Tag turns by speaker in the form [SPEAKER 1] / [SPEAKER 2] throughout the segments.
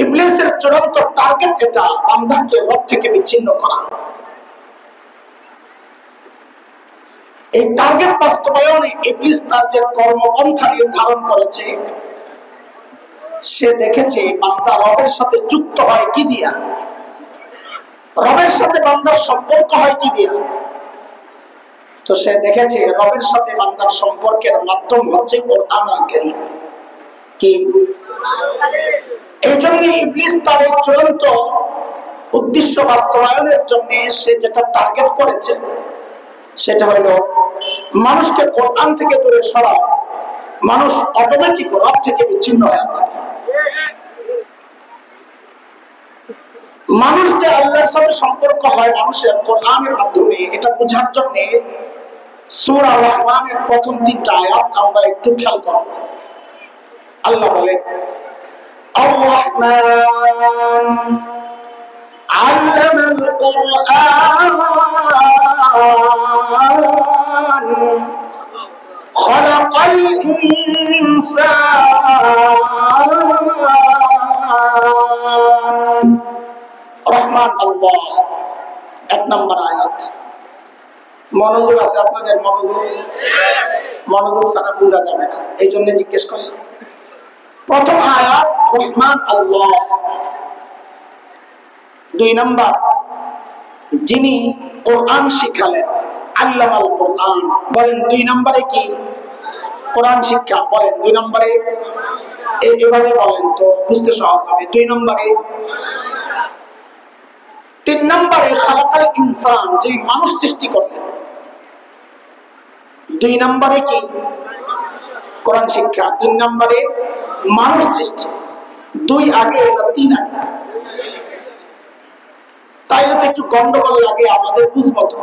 [SPEAKER 1] ইবলিসের চূড়ান্ত টার্গেট এটা, বান্দাকে রব থেকে বিচ্ছিন্ন করা। এই টার্গেট বাস্তবায়নে ইবলিস তার যে কর্মপন্থা নির্ধারণ করেছে, সে দেখেছে বান্দা রবের সাথে যুক্ত হয় কি দিয়া, রবের সাথে বান্দার সম্পর্ক হয় কি দিয়া। তো সে দেখেছে রবের সাথে বান্দার সম্পর্কের মাধ্যম হচ্ছে কোরআন আল কারীম। কি এই জন্য ইবলিস তার চূড়ান্ত উদ্দেশ্য বাস্তবায়নের জন্য সে যেটা টার্গেট করেছে সেটা হলো মানুষকে কোরআন থেকে দূরে সরাও, মানুষ অটোমেটিক রব থেকে বিচ্ছিন্ন হয়ে যাবে। মানুষ যে আল্লাহর সাথে সম্পর্ক হয় মানুষের কোরআনের মাধ্যমে, এটা বোঝার জন্য সূরা রহমানের প্রথম 3টা আয়াত আমরা একটু খেয়াল করব। আল্লাহ বলেন, আর-রহমান আল্লামাল কুরআন খালাকাল ইনসান। রহমান আল্লাহ, 1 নম্বর আয়াত। মনোযোগ আছে আপনাদের? মনোযোগ ছাড়া বোঝা যাবে না, এই জন্য জিজ্ঞেস করলাম। প্রথম আয়াত রহমান আল্লাহ। 2 নম্বর, যিনি কোরআন শিখালেন, আল্লামাল কোরআন। বলেন 2 নম্বরে কি? কোরআন শিক্ষা। বলেন 2 নম্বরে, এভাবে বলেন তো বুঝতে সহজ হবে। 2 নম্বরে। 3 নম্বরে খালাকাল ইনসান, যিনি মানুষ সৃষ্টি করলেন। 2 নম্বরে কি? কোরআন শিক্ষা। 3 নম্বরে মানুষ সৃষ্টি। 2 আগে না 3 আগে? তাইলে তো একটু গন্ডগোল লাগে আমাদের, বুঝবো তো।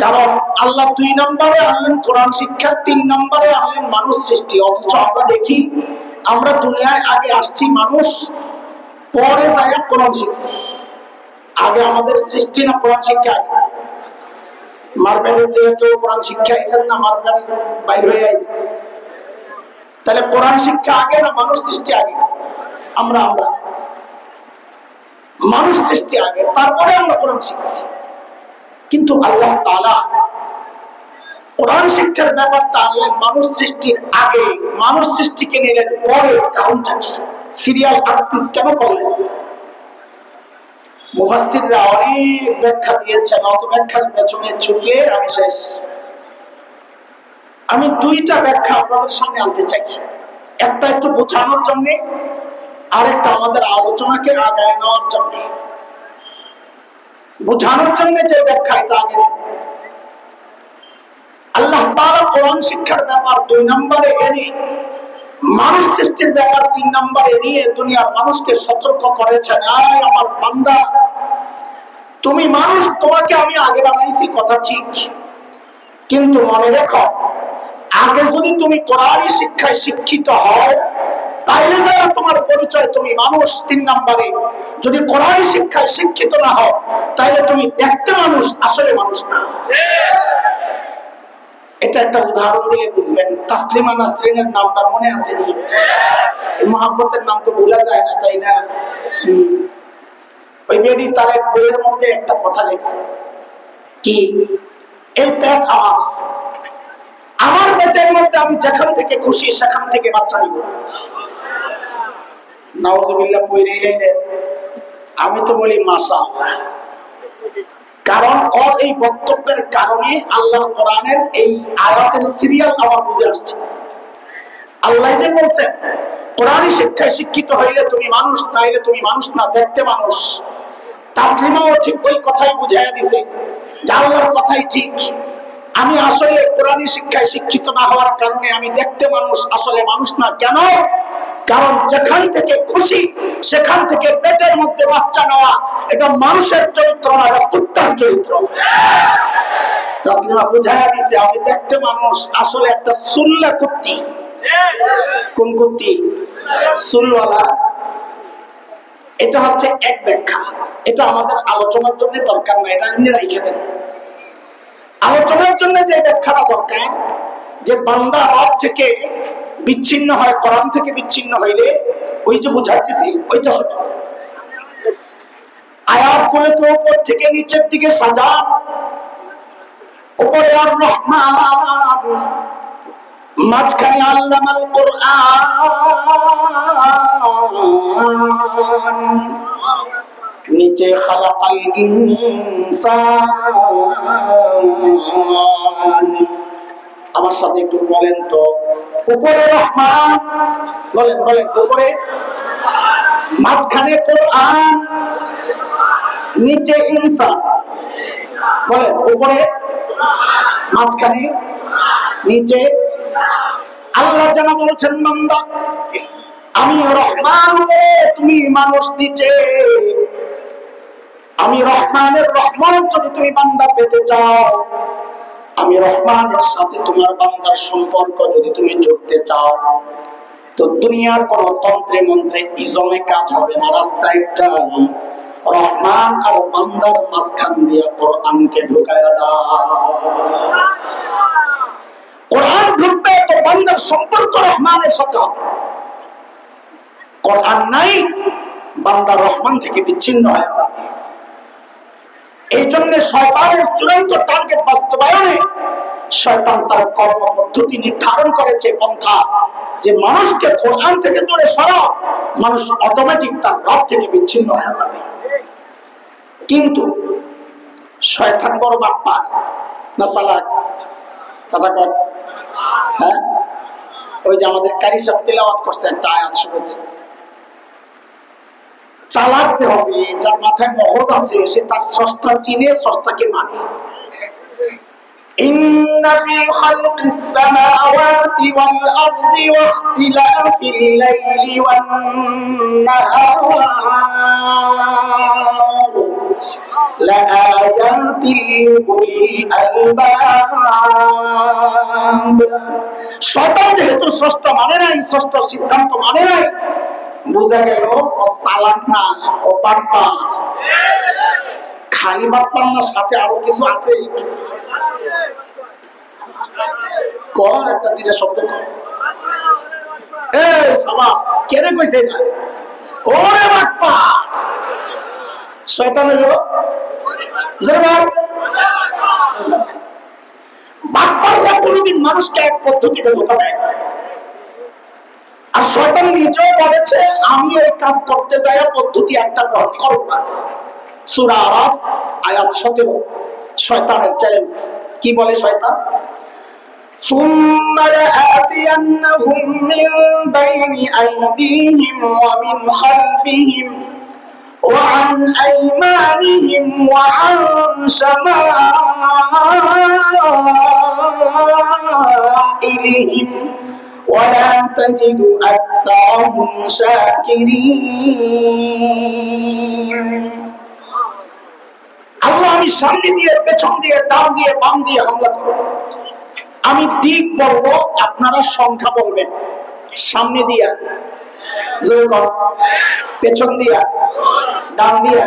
[SPEAKER 1] কারণ আল্লাহ 2 নম্বরে আনলেন কোরআন শিক্ষা, 3 নম্বরে আনলেন মানুষ সৃষ্টি। অথচ আমরা দেখি আমরা দুনিয়ায় আগে আসছি মানুষ, পরে তাই কোরআন শিখছি। আগে আমাদের সৃষ্টি না কোরআন শিক্ষা? আগে মারবাড়ির যে কেউ কোরআন শিক্ষা আইছেন না, মারবাড়ি বাইরে হয়ে আইছে। তাহলে কোরআন শিক্ষা আগে না মানুষ সৃষ্টি আগে? আমরা মানুষ সৃষ্টি আগে, তারপরে আমরা কোরআন শিখছি। কিন্তু আল্লাহ তাআলা কোরআন শিক্ষার ব্যাপারটা আনলেন মানুষ সৃষ্টির আগে, মানুষ সৃষ্টিকে নিলেন পরে। কারণটা কি? সিরিয়াল 8 পিস কেন করলেন? মুফাসসিররা অনেক ব্যাখ্যা দিয়েছেন, অত ব্যাখ্যার পেছনে ছুটলে আমি শেষ। আমি 2টা ব্যাখ্যা আপনাদের সামনে আনতে চাই, একটা একটু বোঝানোর জন্য, আরেকটা আমাদের আলোচনাকে আগায় নেওয়ার জন্য। বোঝানোর জন্য যে ব্যাখ্যা, এটা আগে আল্লাহ তাআলা কোরআন শিক্ষার ব্যাপার 2 নম্বরে এনে, মানুষ সৃষ্টির ব্যাপার 3 নম্বরে নিয়ে দুনিয়ার মানুষকে সতর্ক করেছেন, আয় আমার বান্দা, তুমি মানুষ, তোমাকে আমি আগে বানাইছি, কথা ঠিক, কিন্তু মনে রেখো, আগে যদি তুমি কোরআনী শিক্ষায় শিক্ষিত হও তাইলে যারা তোমার পরিচয় তুমি মানুষ। 3 নম্বরে যদি কোরআনী শিক্ষায় শিক্ষিত না হও তাইলে তুমি দেখতে মানুষ, আসলে মানুষ না। এটা একটা উদাহরণ দিলে বুঝবেন। তাসলিমা নাসরিনের নামটা মনে আছে নি? মহাব্বতের নাম তো ভুলা যায় না, তাই না? ওই বেডি তার এক বইয়ের মধ্যে একটা কথা লিখছে, কি? এই পেট আমার পেটের মধ্যে আমি যেখান থেকে খুশি সেখান থেকে বাচ্চা নিব। নাউজুবিল্লাহ পয়রে এলেন। আমি তো বলি মাশাআল্লাহ, কারণ ওর এই বক্তব্যের কারণে আল্লাহর কোরআনের এই আয়াতের সিরিয়াল আমার বুঝে আসছে। আল্লাহ যে বলছেন কোরআনী শিক্ষায় শিক্ষিত হইলে তুমি মানুষ, নাইলে তুমি মানুষ না, দেখতে মানুষ। তাসলিমাও ঠিক ওই কথাই বুঝাইয়া দিছে যে আল্লাহর কথাই ঠিক। আমি আসলে কোরআনী শিক্ষায় শিক্ষিত না হওয়ার কারণে আমি দেখতে মানুষ, আসলে মানুষ না। কেন? কারণ যেখান থেকে খুশি সেখান থেকে পেটের মধ্যে বাচ্চা নেওয়া, এটা মানুষের চরিত্র না, এটা কুত্তার চরিত্র। তাসলিমা বুঝাইয়া দিছে আমি দেখতে মানুষ, আসলে একটা সুল্লা কুত্তি। কোন কুত্তি? সুলওয়ালা। এটা হচ্ছে এক ব্যাখ্যা। এটা আমাদের আলোচনার জন্য দরকার না, এটা এমনি রাইখে দেন। আলোচনার জন্য যে ব্যাখ্যাটা দরকার, যে বান্দা রব থেকে বিচ্ছিন্ন হয়, কোরআন থেকে বিচ্ছিন্ন হইলে ওই যে বুঝাচ্ছি ওইটা শোনো। আয়াতগুলোকে উপর থেকে নিচের দিকে সাজান। উপরে আর রহমান, মাঝখানে আল্লামাল কোরআন, নিচে খালাকাল ইনসান। আমার সাথে একটু বলেন তো, উপরে রহমান, বলেন বলেন, উপরে, মাঝখানে কোরআন, নিচে ইনসান। বলেন, উপরে, মাঝখানে, নিচে। আল্লাহ যেন বলছেন, বান্দা আমি রহমান উপরে, তুমি মানুষ নিচে। আমি রহমানের রহমত যদি তুমি বান্দা পেতে চাও, আমি রহমানের সাথে তোমার বান্দার সম্পর্ক যদি তুমি জুড়তে চাও, তো দুনিয়ার কোন তন্ত্রে মন্ত্রে ইজমে কাজ হবে না। রাস্তা একটাই, রহমান আর বান্দার মাঝখান দিয়ে কোরআনকে ঢুকায়া দাও। কোরআন ঢুকবে তো বান্দার সম্পর্ক রহমানের সাথে হবে। কোরআন নাই, বান্দা রহমান থেকে বিচ্ছিন্ন হয়ে যাবে। এই জন্য শয়তানের চূড়ান্ত টার্গেট বাস্তবায়নে শয়তান তার কর্মপদ্ধতি নির্ধারণ করেছে পন্থা, যে মানুষকে কোরআন থেকে দূরে সরাও, মানুষ অটোমেটিক তার রব থেকে বিচ্ছিন্ন হয়ে যাবে। কিন্তু শয়তান বড় বাটপার না চালাক? কথা কয়, হ্যাঁ? ওই যে আমাদের কারি সাহেব তেলাওয়াত করছে একটা আয়াত শুরুতে, চালাক যে হবে, যার মাথায় মগজ আছে, সে তার স্রষ্টা চিনে, স্রষ্টাকে মানে। ইন্না ফি খালকিস সামাওয়াতি ওয়াল আরদি ওয়াখতিলাফিল লাইলি ওয়ান নাহার লাআয়াতিল লিউলিল আলবাব। শয়তান যেহেতু স্রষ্টা মানে নাই, স্রষ্টার সিদ্ধান্ত মানে নাই, বুঝা গেল ও চালাক না, ও বাটপার। খালি বাটপার না, সাথে আরো কিছু আছে। একটা দিনে শব্দ কেড়ে কইছে এটা, ওরে বাটপার। শয়তান হইল বাটপাররা কোনদিন মানুষকে এক পদ্ধতিতে ধোঁকা দেয় না। আর শয়তান নিজেও বলেছে, আমি এই কাজ করতে যাই পদ্ধতি একটা গ্রহণ করব না। সূরা আরাফ আয়াত 17, শয়তানের চ্যালেঞ্জ। কি বলে শয়তান? ثُمَّ لَآتِيَنَّهُم مِّن بَيْنِ أَيْدِيهِمْ وَمِنْ خَلْفِهِمْ وَعَنْ أَيْمَانِهِمْ وَعَنْ شَمَائِلِهِمْ وَلَا تَجِدُ أَكْثَرَهُمْ شَاكِرِينَ। আল্লাহ, আমি সামনে দিয়ে, পেছন দিয়ে, ডান দিয়ে, বাম দিয়ে হামলা করব। আমি দিক বলবো, আপনারা সংখ্যা বলবেন। সামনে দিয়া, পেছন দিয়া, ডান দিয়া,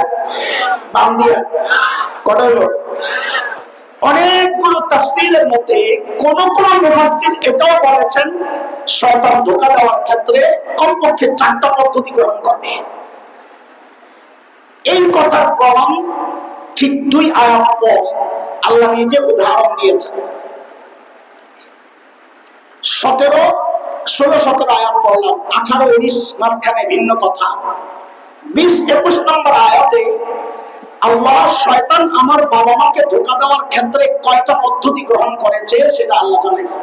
[SPEAKER 1] বাম দিয়া, কটা হলো? অনেকগুলো তাফসীরের মধ্যে কোন কোন মুফাসসির এটাও বলেছেন, শয়তান ধোঁকা দেওয়ার ক্ষেত্রে কমপক্ষে 4টা পদ্ধতি গ্রহণ করবে। এই কথার প্রমাণ ঠিক 2 আয়াত পর আল্লাহ নিজে উদাহরণ দিয়েছেন। 17, 16, 17 আয়াত পড়লাম, 18, 19 মাঝখানে ভিন্ন কথা। 20, 21 নম্বর আয়াতে আল্লাহ শয়তান আমার বাবা মাকে ধোঁকা দেওয়ার ক্ষেত্রে কয়টা পদ্ধতি গ্রহণ করেছে সেটা আল্লাহ জানিয়েছেন।